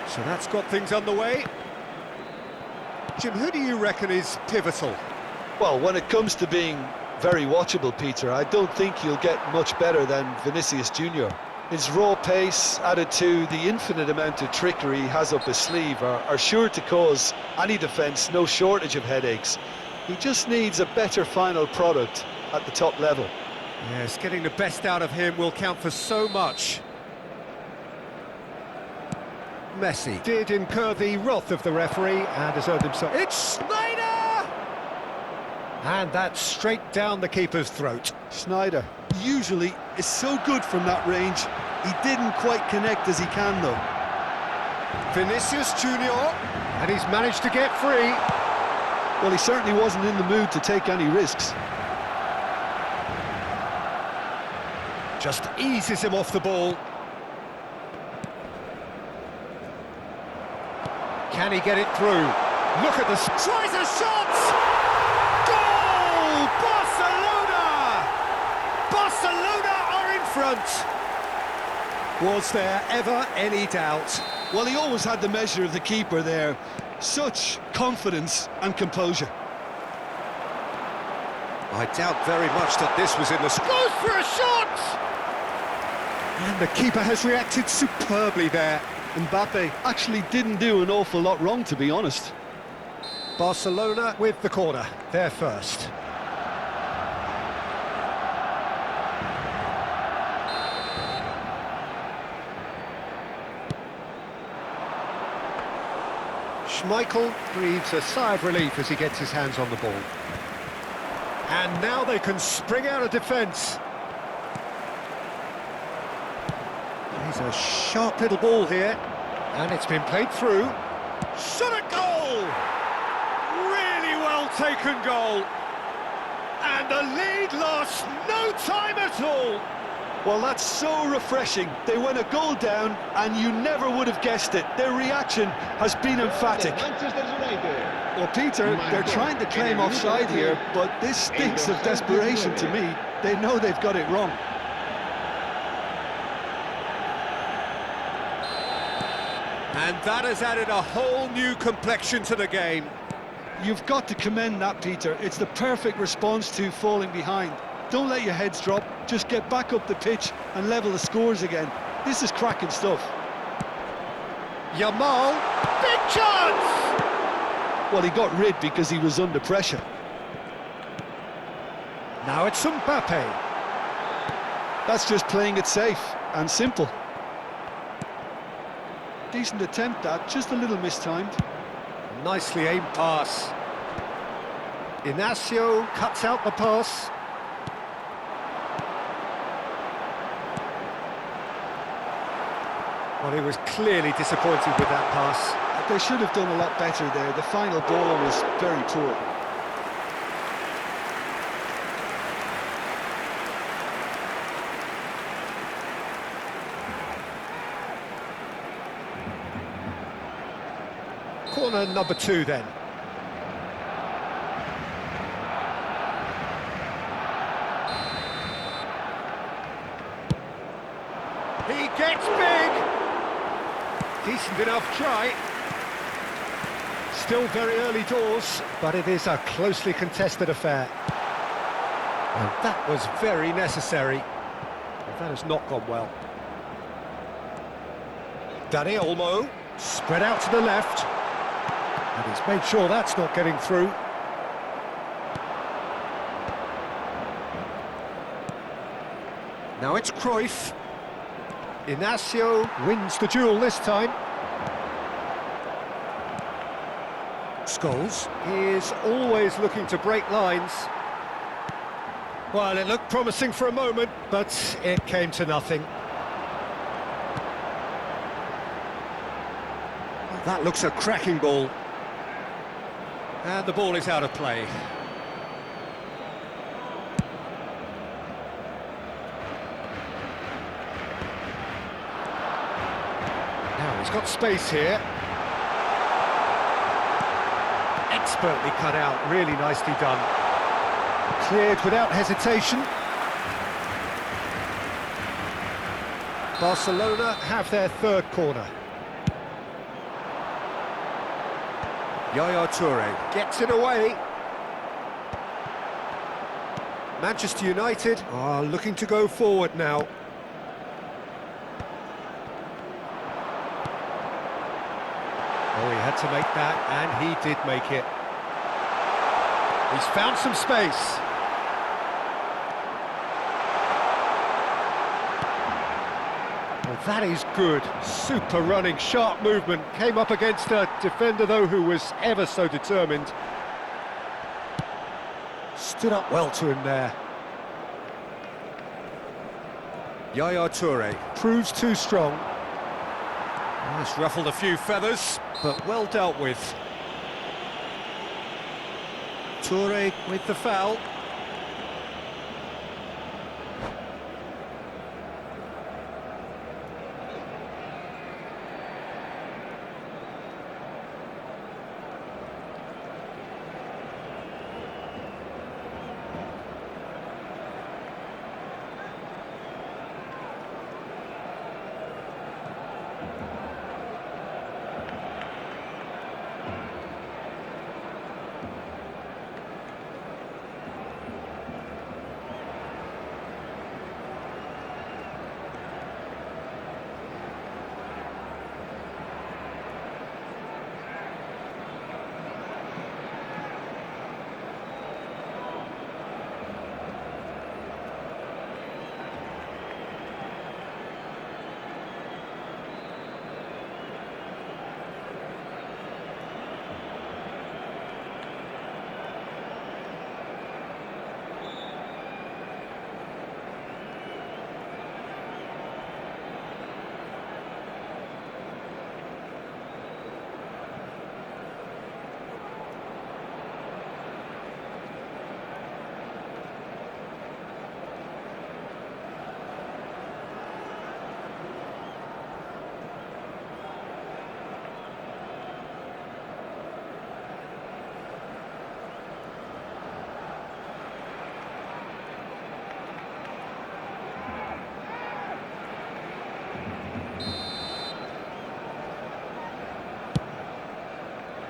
So that's got things underway. Jim, who do you reckon is pivotal? Well, when it comes to being very watchable, Peter, I don't think he'll get much better than Vinicius Junior. His raw pace, added to the infinite amount of trickery he has up his sleeve, are sure to cause any defence no shortage of headaches. He just needs a better final product at the top level. Yes, getting the best out of him will count for so much. Messi did incur the wrath of the referee and has earned himself... It's Snyder! And that's straight down the keeper's throat. Snyder usually is so good from that range. He didn't quite connect as he can, though. Vinicius Junior, and he's managed to get free. Well, he certainly wasn't in the mood to take any risks. Just eases him off the ball. Can he get it through? Look at this. Tries a shot! Goal! Barcelona! Barcelona are in front. Was there ever any doubt? Well, he always had the measure of the keeper there. Such confidence and composure. I doubt very much that this was in the... Goes for a shot! And the keeper has reacted superbly there. Mbappe actually didn't do an awful lot wrong, to be honest. Barcelona with the corner, they're first. Schmeichel breathes a sigh of relief as he gets his hands on the ball. And now they can spring out of defence. He's a sharp little ball here, and it's been played through. Shot at goal! Really well taken goal. And the lead lost no time at all. Well, that's so refreshing. They went a goal down, and you never would have guessed it. Their reaction has been emphatic. Well, Peter, they're trying to claim offside here, but this stinks of desperation to me. They know they've got it wrong. And that has added a whole new complexion to the game. You've got to commend that, Peter. It's the perfect response to falling behind. Don't let your heads drop, just get back up the pitch and level the scores again. This is cracking stuff. Yamal, big chance! Well, he got rid because he was under pressure. Now it's Mbappe. That's just playing it safe and simple. Decent attempt that, just a little mistimed. Nicely aimed pass. Inacio cuts out the pass. Well, he was clearly disappointed with that pass. They should have done a lot better there. The final ball was very poor. Corner number 2 then. He gets big! Decent enough try. Still very early doors, but it is a closely contested affair. And that was very necessary. But that has not gone well. Dani Olmo, spread out to the left. And he's made sure that's not getting through. Now it's Cruyff. Inacio wins the duel this time. Scholes is always looking to break lines. Well, it looked promising for a moment, but it came to nothing. That looks a cracking ball. And the ball is out of play. Now he's got space here. Expertly cut out, really nicely done. Cleared without hesitation. Barcelona have their third corner. Yaya Toure gets it away. Manchester United are looking to go forward now. Oh, he had to make that, and he did make it. He's found some space. Well, that is good. Super running, sharp movement. Came up against a defender, though, who was ever so determined. Stood up well to him there. Yaya Toure proves too strong. Oh, it's ruffled a few feathers, but well dealt with. Toure with the foul.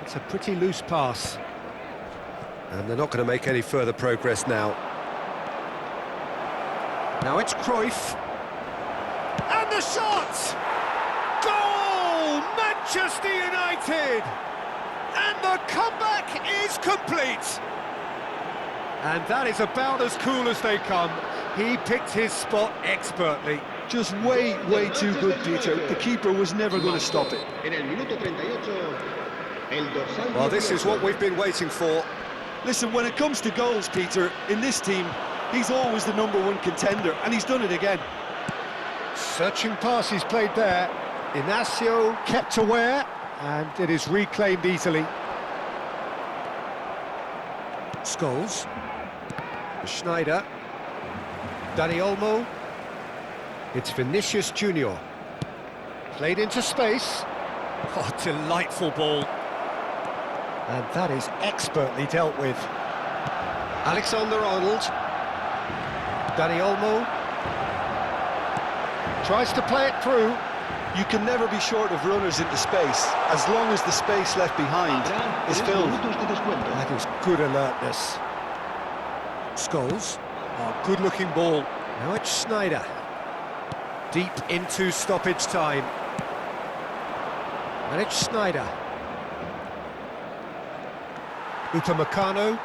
It's a pretty loose pass. And they're not going to make any further progress now. Now it's Cruyff. And the shot! Goal! Manchester United! And the comeback is complete! And that is about as cool as they come. He picked his spot expertly. Just way too good, Peter. The keeper was never going to stop it. Well, this is what we've been waiting for. Listen, when it comes to goals, Peter, in this team, he's always the #1 contender, and he's done it again. Searching pass he's played there. Inacio kept aware, and it is reclaimed easily. Scholes. Schneider. Dani Olmo. It's Vinicius Junior. Played into space. Oh, delightful ball. And that is expertly dealt with. Alexander-Arnold. Dani Olmo. Tries to play it through. You can never be short of runners into space, as long as the space left behind is filled. That is good alertness. Scholes. Oh, good-looking ball. Now it's Schneider. Deep into stoppage time. And it's Schneider. Upamecano.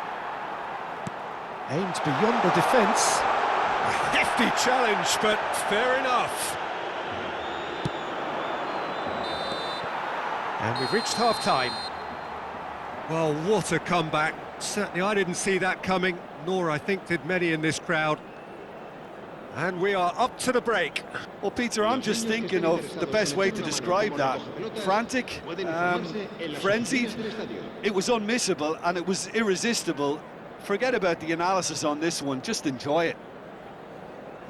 Aimed beyond the defence. A hefty challenge, but fair enough. And we've reached half-time. Well, what a comeback. Certainly I didn't see that coming, nor I think did many in this crowd. And we are up to the break. Well, Peter, I'm just thinking of the best way to describe that. Frantic, frenzied. It was unmissable and it was irresistible. Forget about the analysis on this one, just enjoy it.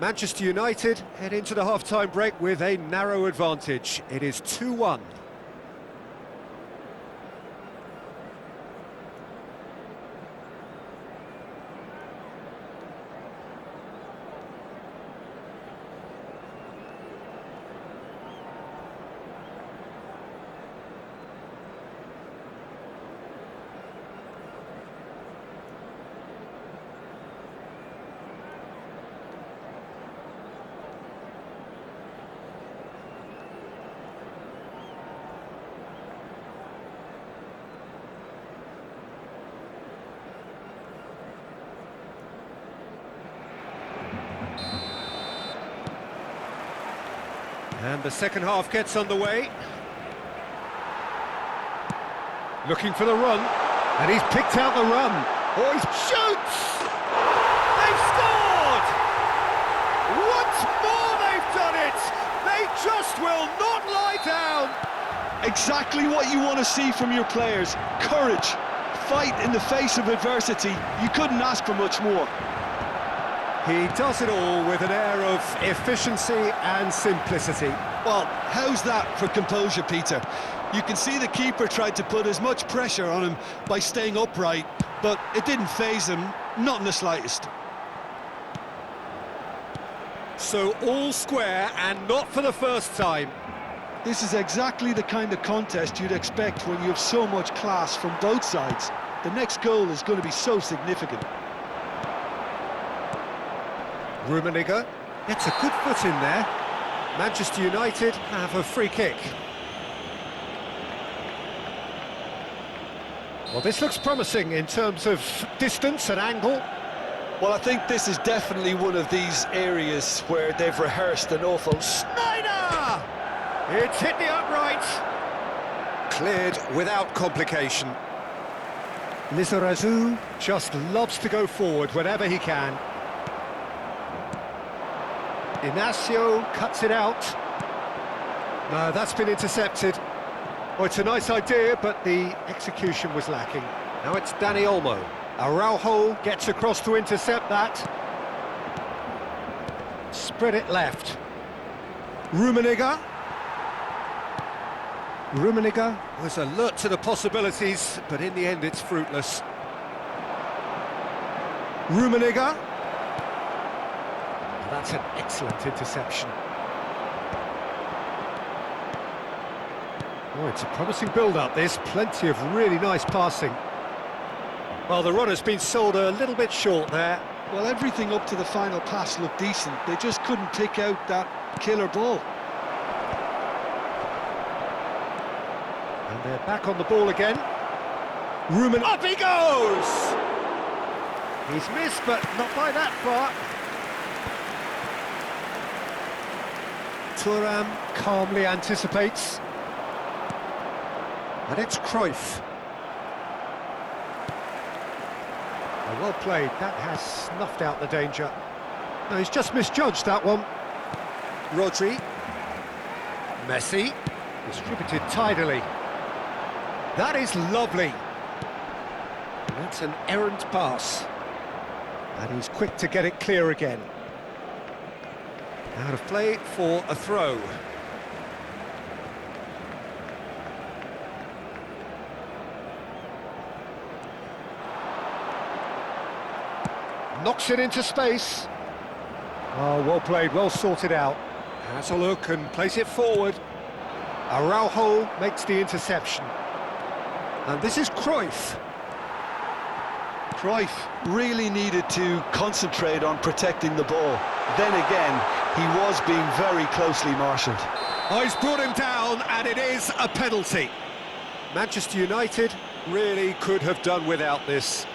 Manchester United head into the half-time break with a narrow advantage. It is 2-1. And the second half gets underway. Looking for the run, and he's picked out the run. Oh, he shoots! They've scored! Once more they've done it! They just will not lie down! Exactly what you want to see from your players. Courage, fight in the face of adversity. You couldn't ask for much more. He does it all with an air of efficiency and simplicity. Well, how's that for composure, Peter? You can see the keeper tried to put as much pressure on him by staying upright, but it didn't faze him, not in the slightest. So all square, and not for the first time. This is exactly the kind of contest you'd expect when you have so much class from both sides. The next goal is going to be so significant. Rummenigge gets a good foot in there. Manchester United have a free kick. Well, this looks promising in terms of distance and angle. Well, I think this is definitely one of these areas where they've rehearsed an awful... Snyder! It's hit the upright. Cleared without complication. Lizarazu just loves to go forward whenever he can. Inacio cuts it out. No, that's been intercepted. Oh, it's a nice idea, but the execution was lacking. Now it's Dani Olmo. Araujo gets across to intercept that. Spread it left. Rummenigge. Rummenigge was alert to the possibilities, but in the end it's fruitless. Rummenigge. That's an excellent interception. Oh, it's a promising build-up, this. Plenty of really nice passing. Well, the runner's been sold a little bit short there. Well, everything up to the final pass looked decent. They just couldn't pick out that killer ball. And they're back on the ball again. Up he goes! He's missed, but not by that far. Thuram calmly anticipates. And it's Cruyff. Well played, that has snuffed out the danger. No, he's just misjudged that one. Rodri. Messi. Distributed tidily. That is lovely. That's an errant pass. And he's quick to get it clear again. Out of play for a throw. Knocks it into space. Oh, well played, well sorted out. Has a look and plays it forward. Araujo makes the interception. And this is Cruyff. Cruyff really needed to concentrate on protecting the ball. Then again, he was being very closely marshalled. Oh, he's brought him down, and it is a penalty. Manchester United really could have done without this.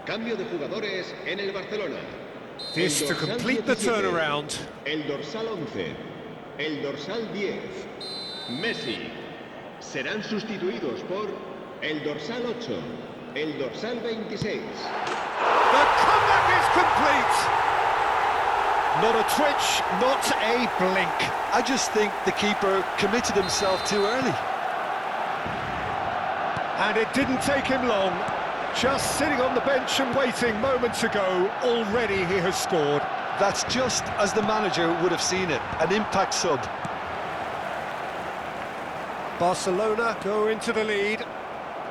Cambio de jugadores en el Barcelona. This to complete the turnaround. El dorsal 11, el dorsal 10, Messi. Serán sustituidos por el dorsal 8, el dorsal 26. The comeback is complete. Not a twitch, not a blink. I just think the keeper committed himself too early. And it didn't take him long. Just sitting on the bench and waiting moments ago, already he has scored. That's just as the manager would have seen it, an impact sub. Barcelona go into the lead.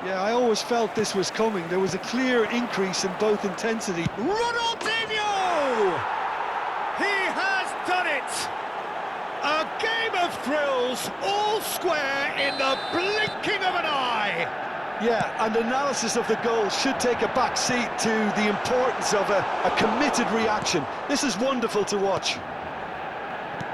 Yeah, I always felt this was coming. There was a clear increase in both intensity. Ronaldinho! He has done it! A game of thrills, all square in the blinking of an eye! Yeah, and analysis of the goal should take a back seat to the importance of a committed reaction. This is wonderful to watch.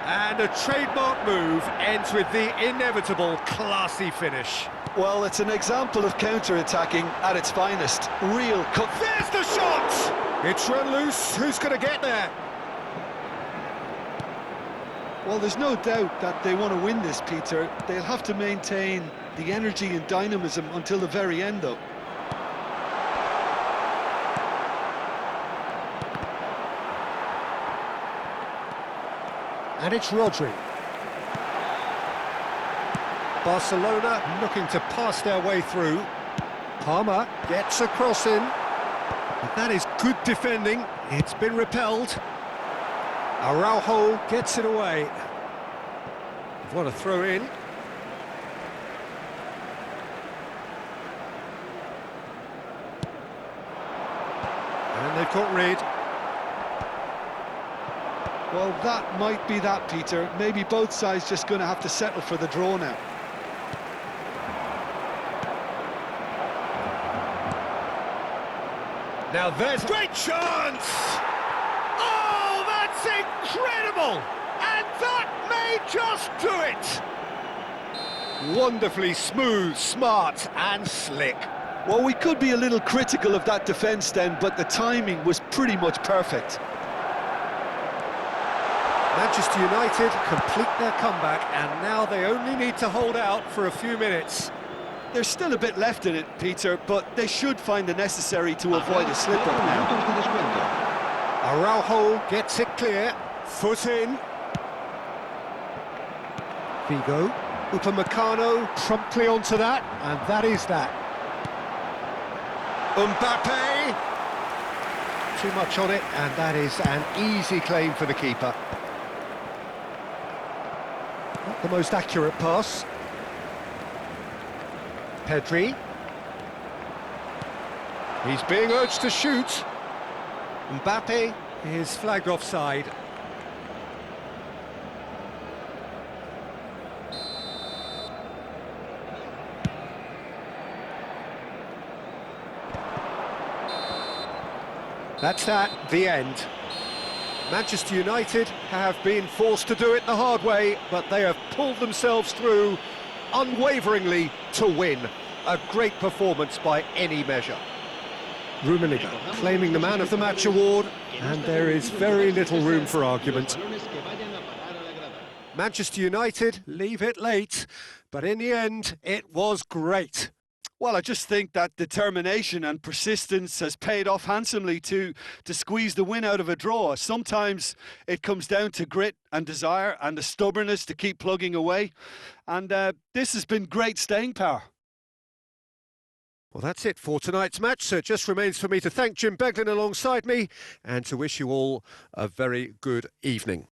And a trademark move ends with the inevitable classy finish. Well, it's an example of counter-attacking at its finest. Real cut. There's the shot! It's run loose. Who's going to get there? Well, there's no doubt that they want to win this, Peter. They'll have to maintain the energy and dynamism until the very end, though. And it's Rodri. Barcelona looking to pass their way through. Palmer gets a cross in. But that is good defending. It's been repelled. Araujo gets it away. What a throw in. And they've got rid. Well, that might be that, Peter. Maybe both sides just going to have to settle for the draw now. Now there's great chance! Oh, that's incredible! And that may just do it! Wonderfully smooth, smart and slick. Well, we could be a little critical of that defence then, but the timing was pretty much perfect. Manchester United complete their comeback, and now they only need to hold out for a few minutes. There's still a bit left in it, Peter, but they should find the necessary to avoid a slip-up now. Araujo gets it clear, foot in. Figo, Upamecano promptly onto that, and that is that. Mbappe! Too much on it, and that is an easy claim for the keeper. Not the most accurate pass. Pedri. He's being urged to shoot. Mbappe is flagged offside. That's that, the end. Manchester United have been forced to do it the hard way, but they have pulled themselves through unwaveringly to win. A great performance by any measure. Rummenigge claiming the Man of the Match award, and there is very little room for argument. Manchester United leave it late, but in the end, it was great. Well, I just think that determination and persistence has paid off handsomely to squeeze the win out of a draw. Sometimes it comes down to grit and desire and the stubbornness to keep plugging away. And this has been great staying power. Well, that's it for tonight's match, so it just remains for me to thank Jim Beglin alongside me and to wish you all a very good evening.